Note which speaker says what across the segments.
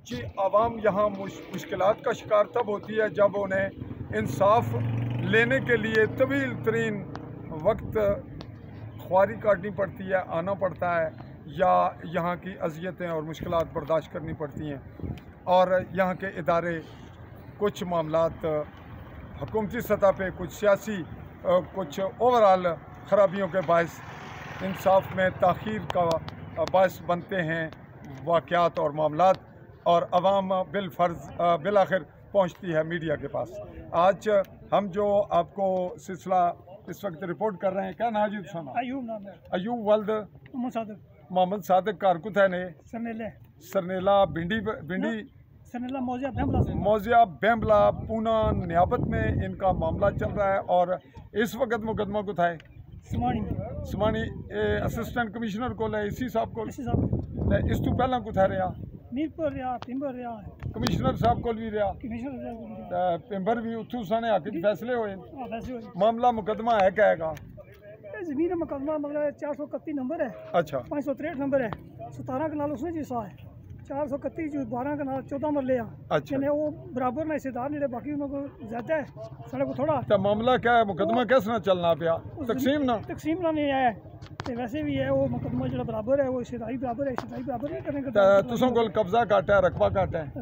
Speaker 1: जी, आवाम यहाँ मुश्किलात का शिकार तब होती है जब उन्हें इंसाफ लेने के लिए तवील तरीन वक्त ख्वारी काटनी पड़ती है, आना पड़ता है, या यहाँ की अजियतें और मुश्किलात बर्दाश्त करनी पड़ती हैं। और यहाँ के इदारे कुछ मामलात हुकूमती सतह पे, कुछ सियासी, कुछ ओवरऑल ख़राबियों के बायस इंसाफ में ताख़ीर का बायस बनते हैं वाक़यात और मामलात, और अवाम बिल आखिर पहुँचती है मीडिया के पास। आज हम जो आपको सिलसिला इस वक्त रिपोर्ट कर रहे हैं, क्या नाम है?
Speaker 2: अयूब नाम है।
Speaker 1: अयूब वल्द मोहम्मद सादिक कारकुत है ने सरनेला भिंडी
Speaker 2: सरनेला
Speaker 1: मौजिया बेम्बला पूना नियाबत में इनका मामला चल रहा है। और इस वक्त मुकदमा को था समानी असिस्टेंट कमिश्नर को इसी साहब को इस तो पहला को था रहा कमिश्नर साहब को भी रहा पिंबर भी उतू साने हक फैसले हुए। मामला मुकदमा है क्या है?
Speaker 2: जमीन मुकदमा मतलब 431 नंबर है।
Speaker 1: अच्छा,
Speaker 2: 563 नंबर है। 17 कनाल उसने जी सा है। 431 जो 12 कनाल 14 मरले हैं।
Speaker 1: अच्छा,
Speaker 2: वो बराबर ना हिस्सेदार ने, बाकी उनको ज्यादा है, साढ़े को थोड़ा।
Speaker 1: तो मामला क्या है? मुकदमा कैसे ना चलना पिया? तकसीम ना
Speaker 2: नहीं है, तो वैसे भी है वो मुकदमा जो बराबर है, वो हिस्सेदारी बराबर है, हिस्सेदारी बराबर नहीं करने
Speaker 1: का। तुसों को कब्जा घट है, रकबा घट है,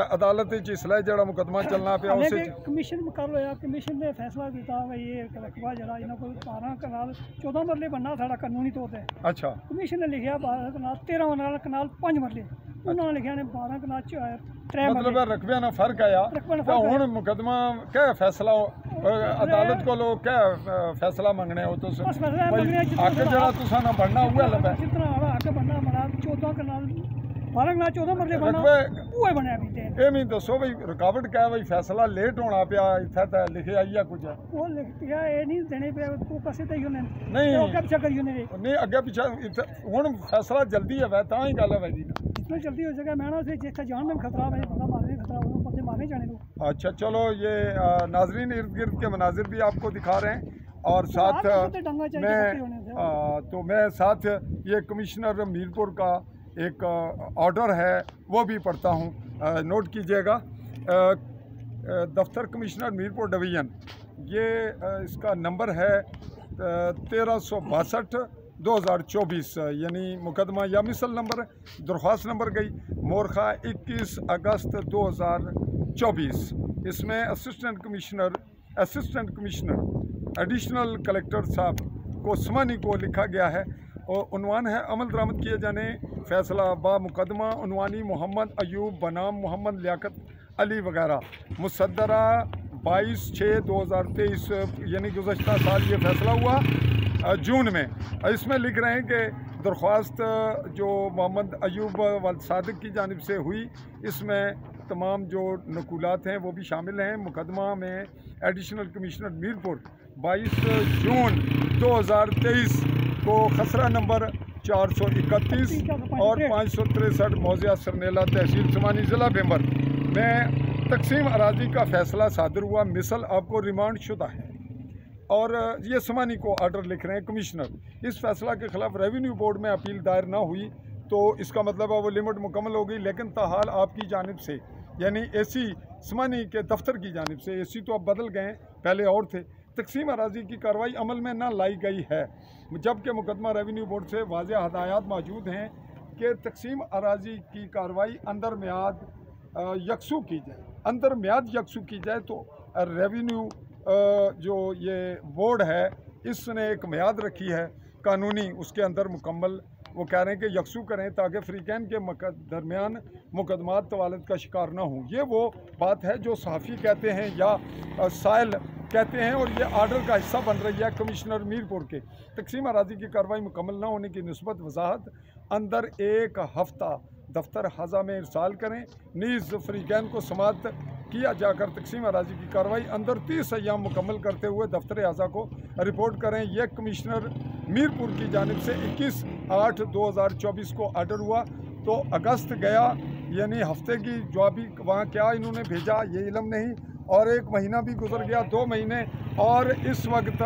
Speaker 1: अदालत इसलिए जो मुकदमा चलना पिया उसे
Speaker 2: कमीशन कर लो यार। कमीशन ने फैसला दिया भाई ये रकबा जरा इन्हों को 12 कनाल 14 मरले बनना साढ़ा कानूनी तौर पर।
Speaker 1: अच्छा,
Speaker 2: कमीशन ने लिखा 12 कनाल 13 कनाल 5 मरले, उन्होंने लिखा ने 12 कनाल 3
Speaker 1: मतलब रकबे ना फर्क है यार। हुण मुकदमा क्या फैसला अदालत को लोग क्या फैसला मंगने हो? तो हक जरा तुसा ना बनना हुआ लबा
Speaker 2: जितना हक बनना बना 14 कनाल 12 कनाल 14 मरले बनना वो बनया भी ते।
Speaker 1: ए मैं दसो भाई रुकावट क्या है भाई? फैसला लेट होना पिया इत्थे ते लिखे आई है कुछ?
Speaker 2: वो लिख पिया ए नहीं देने पे को कसे ते यूने
Speaker 1: नहीं
Speaker 2: अगे पीछे करियो नहीं
Speaker 1: अगे पीछे हुण फैसला जल्दी है वै तां ही गल है भाई जी।
Speaker 2: जितना जल्दी हो सके मैं ना से जिथे जान में खतरा है, बंदा मारने खतरा वो बंदे मारने जाने दो।
Speaker 1: अच्छा, चलो ये नाजरीन इर्द गिर्द के मनाजिर भी आपको दिखा रहे हैं, और साथ मैं साथ ये कमिश्नर मीरपुर का एक ऑर्डर है वो भी पढ़ता हूँ, नोट कीजिएगा। दफ्तर कमिश्नर मीरपुर डिवीज़न, ये इसका नंबर है 1362/2024, यानी मुकदमा या मिसल नंबर, दरख्वास्त नंबर गई मोरखा 21 अगस्त 2024। इसमें असिस्टेंट कमिश्नर एडिशनल कलेक्टर साहब को समानी को लिखा गया है, और उन्वान है अमल दरामद किए जाने फैसला बा मुकदमा उन्वानी मोहम्मद अयूब बनाम मोहम्मद लियाकत अली वगैरह मुसद्दरा 22/6/2023, यानी गुज़श्ता साल ये फैसला हुआ जून में। इसमें लिख रहे हैं कि दरख्वास्त जो मोहम्मद अयूब वल्द सादिक की जानिब से हुई, इसमें तमाम जो नकूलात हैं वो भी शामिल हैं। मुकदमा में एडिशनल कमिश्नर मीरपुर 22 जून 2023 को खसरा नंबर 431 और 563 मौजिया सरनेला तहसील समानी ज़िला बेम्बर में तकसीम अराजी का फ़ैसला सादर हुआ। मिसल आपको रिमांड शुदा है, और ये समानी को आर्डर लिख रहे हैं कमिश्नर। इस फैसला के ख़िलाफ़ रेवेन्यू बोर्ड में अपील दायर ना हुई तो इसका मतलब है वो लिमिट मुकम्मल हो गई, लेकिन ताहाल आपकी जानिब से, यानी एसी समानी के दफ्तर की जानिब से, एसी तो अब बदल गए, पहले और थे, तकसीम अराजी की कार्रवाई अमल में ना लाई गई है, जबकि मुकदमा रेवेन्यू बोर्ड से वाज़ेह हदायत मौजूद हैं कि तकसीम अराजी की कार्रवाई अंदर म्याद यकसू की जाए। अंदर म्याद यकसू की जाए तो रेवेन्यू जो ये बोर्ड है इसने एक म्याद रखी है कानूनी, उसके अंदर मुकम्मल वो कह रहे हैं कि यकसू करें ताकि फ्रीकैन के दरमियान मुकदमात तवालत का शिकार ना हों। ये वो बात है जो सहाफ़ी कहते हैं या साइल कहते हैं, और ये आर्डर का हिस्सा बन रही है कमिश्नर मीरपुर के। तकसीम अराजी की कार्रवाई मुकम्मल ना होने की निस्बत वजाहत अंदर 1 हफ़्ता दफ्तर हज़ा में इरसाल करें, नीज़ फ्रीकैन को समात किया जाकर तकसीम अराजी की कार्रवाई अंदर 30 अय्याम मुकम्मल करते हुए दफ्तर हज़ा को रिपोर्ट करें। यह कमिश्नर मीरपुर की जानिब से 21/8/2024 को आर्डर हुआ, तो अगस्त गया, यानी हफ्ते की जवाबी वहाँ क्या इन्होंने भेजा ये इलम नहीं, और 1 महीना भी गुजर गया, 2 महीने, और इस वक्त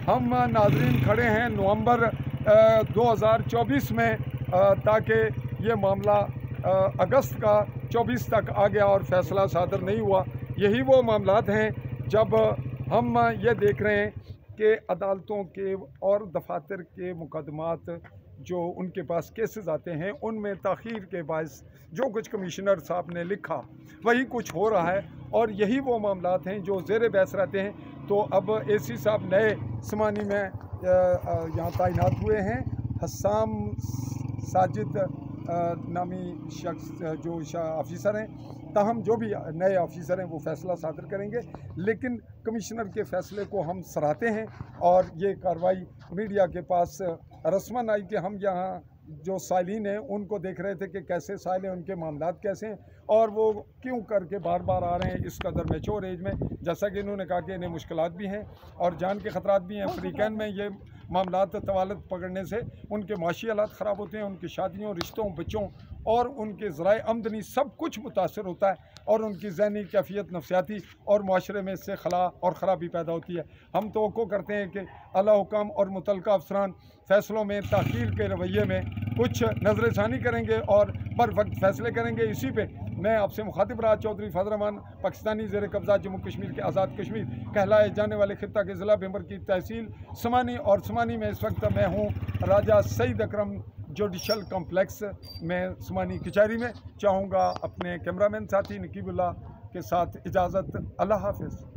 Speaker 1: हम नाजरीन खड़े हैं नवंबर 2024 में, ताकि ये मामला अगस्त का 24 तक आ गया और फ़ैसला सादर नहीं हुआ। यही वो मामलात हैं जब हम ये देख रहे हैं कि अदालतों के और दफातर के मुकदमात जो उनके पास केसेस आते हैं उनमें ताख़ीर के बायस जो कुछ कमिश्नर साहब ने लिखा वही कुछ हो रहा है, और यही वो मामलात हैं जो ज़ेर बहस रहते हैं। तो अब AC साहब नए समानी में यहाँ तैनात हुए हैं। हस्साम साजिद नामी शख्स जो ऑफिसर हैं, ताहम जो भी नए ऑफिसर हैं वो फ़ैसला सादर करेंगे, लेकिन कमिश्नर के फ़ैसले को हम सराहते हैं। और ये कार्रवाई मीडिया के पास रस्मन आई कि हम यहाँ जो साइलिन हैं उनको देख रहे थे कि कैसे साइल हैं, उनके मामलात कैसे हैं और वो क्यों करके बार बार आ रहे हैं इस कदर मैच्योर एज में। जैसा कि इन्होंने कहा कि इन्हें मुश्किलात भी हैं और जान के ख़तरात भी हैं। अफ्रीकन में ये मामलात तवालत पकड़ने से उनके माशी हालात ख़राब होते हैं, उनकी शादियों, रिश्तों, बच्चों और उनके ज़राए आमदनी सब कुछ मुतासर होता है, और उनकी ज़हनी कैफियत, नफसियाती और माशरे में इससे खला और ख़राबी पैदा होती है। हम तवक्को करते हैं कि आला हुकाम और मुतल्लिका अफसरान फ़ैसलों में ताख़ीर के रवैये में कुछ नज़रसानी करेंगे और बर वक्त फ़ैसले करेंगे। इसी पे मैं आपसे मुखातिब रहा चौधरी फजल रहमान, पाकिस्तानी ज़ेर कब्ज़ा जम्मू कश्मीर के आज़ाद कश्मीर कहलाए जाने वाले खित्ता के ज़िला भिंबर की तहसील समानी, और समानी में इस वक्त मैं हूँ राजा सईद अकरम जुडिशल कॉम्प्लेक्स में समानी कचहरी में। चाहूँगा अपने कैमरामैन साथी नकीबुल्लाह के साथ इजाज़त। अल्लाह हाफ़िज़।